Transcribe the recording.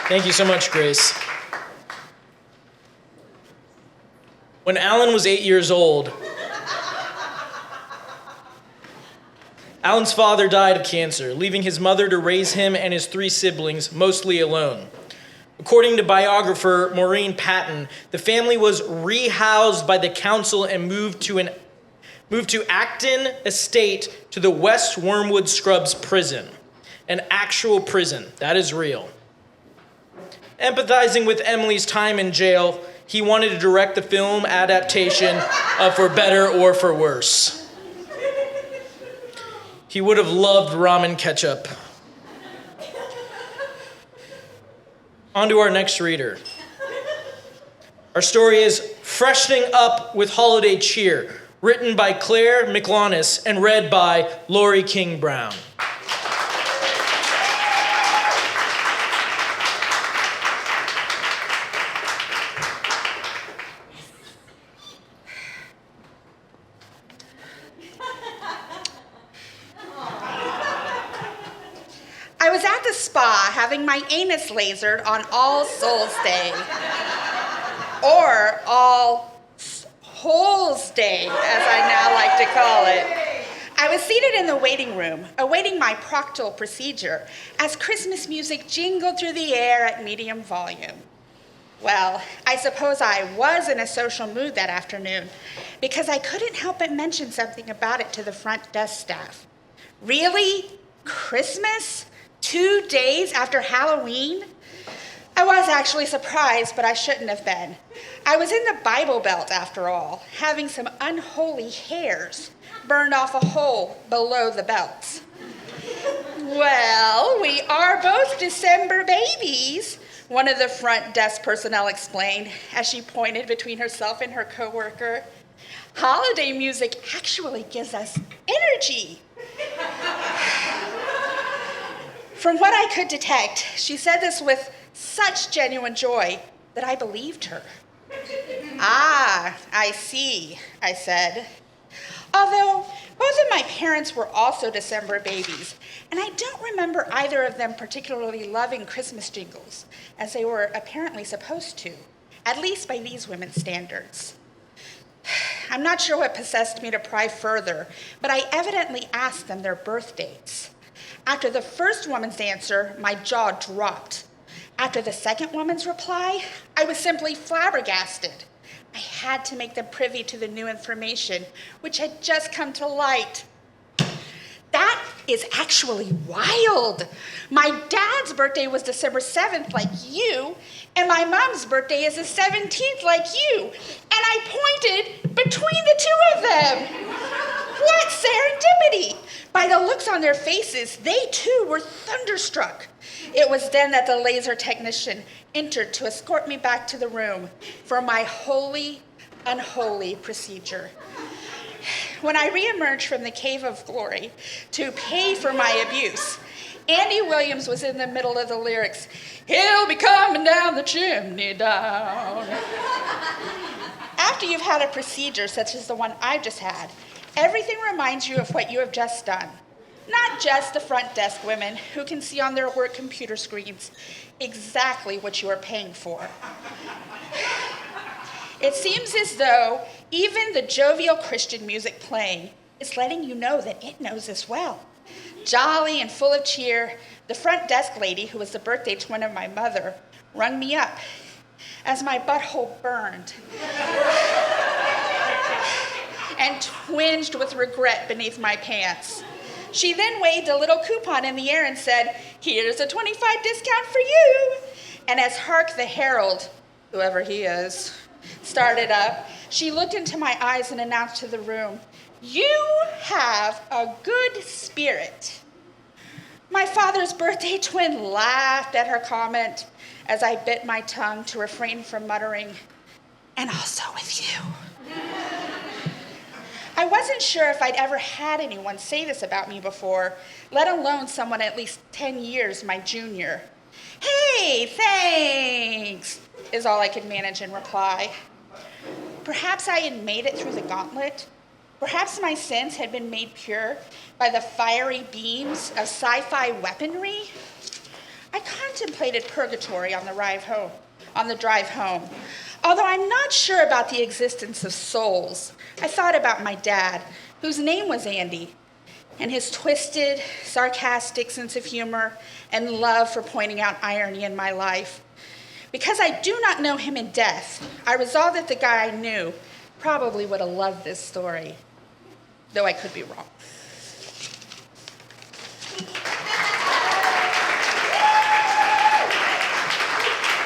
Thank you so much, Grace. When Alan was 8 years old, Alan's father died of cancer, leaving his mother to raise him and his 3 siblings mostly alone. According to biographer Maureen Patton, the family was rehoused by the council and moved to Acton Estate to the West Wormwood Scrubs prison, an actual prison. That is real. Empathizing with Emily's time in jail, he wanted to direct the film adaptation of For Better or For Worse. He would have loved ramen ketchup. On to our next reader. Our story is Freshening Up with Holiday Cheer, written by Claire McLonis and read by Lori King Brown. I was at the spa having my anus lasered on All Souls Day, or All Holes Day, as I now like to call it. I was seated in the waiting room, awaiting my proctal procedure, as Christmas music jingled through the air at medium volume. Well, I suppose I was in a social mood that afternoon, because I couldn't help but mention something about it to the front desk staff. Really? Christmas? 2 days after Halloween? I was actually surprised, but I shouldn't have been. I was in the Bible Belt, after all, having some unholy hairs burned off a hole below the belts. Well, we are both December babies, one of the front desk personnel explained as she pointed between herself and her coworker. Holiday music actually gives us energy. From what I could detect, she said this with such genuine joy that I believed her. Ah, I see, I said. Although both of my parents were also December babies, and I don't remember either of them particularly loving Christmas jingles, as they were apparently supposed to, at least by these women's standards. I'm not sure what possessed me to pry further, but I evidently asked them their birth dates. After the first woman's answer, my jaw dropped. After the second woman's reply, I was simply flabbergasted. I had to make them privy to the new information, which had just come to light. That is actually wild. My dad's birthday was December 7th, like you, and my mom's birthday is the 17th, like you. And I pointed between the two of them. What serendipity! By the looks on their faces, they too were thunderstruck. It was then that the laser technician entered to escort me back to the room for my holy, unholy procedure. When I reemerged from the cave of glory to pay for my abuse, Andy Williams was in the middle of the lyrics, "He'll be coming down the chimney down." After you've had a procedure such as the one I've just had, everything reminds you of what you have just done. Not just the front desk women who can see on their work computer screens exactly what you are paying for. It seems as though even the jovial Christian music playing is letting you know that it knows as well. Jolly and full of cheer, the front desk lady, who was the birthday twin of my mother, rung me up as my butthole burned and twinged with regret beneath my pants. She then waved a little coupon in the air and said, "Here's a 25 discount for you." And as Hark the Herald, whoever he is, started up, she looked into my eyes and announced to the room, "You have a good spirit." My father's birthday twin laughed at her comment as I bit my tongue to refrain from muttering, "And also with you." I wasn't sure if I'd ever had anyone say this about me before, let alone someone at least 10 years my junior. "Hey, thanks," is all I could manage in reply. Perhaps I had made it through the gauntlet. Perhaps my sins had been made pure by the fiery beams of sci-fi weaponry. I contemplated purgatory on the drive home. Although I'm not sure about the existence of souls, I thought about my dad, whose name was Andy, and his twisted, sarcastic sense of humor and love for pointing out irony in my life. Because I do not know him in death, I resolved that the guy I knew probably would have loved this story, though I could be wrong.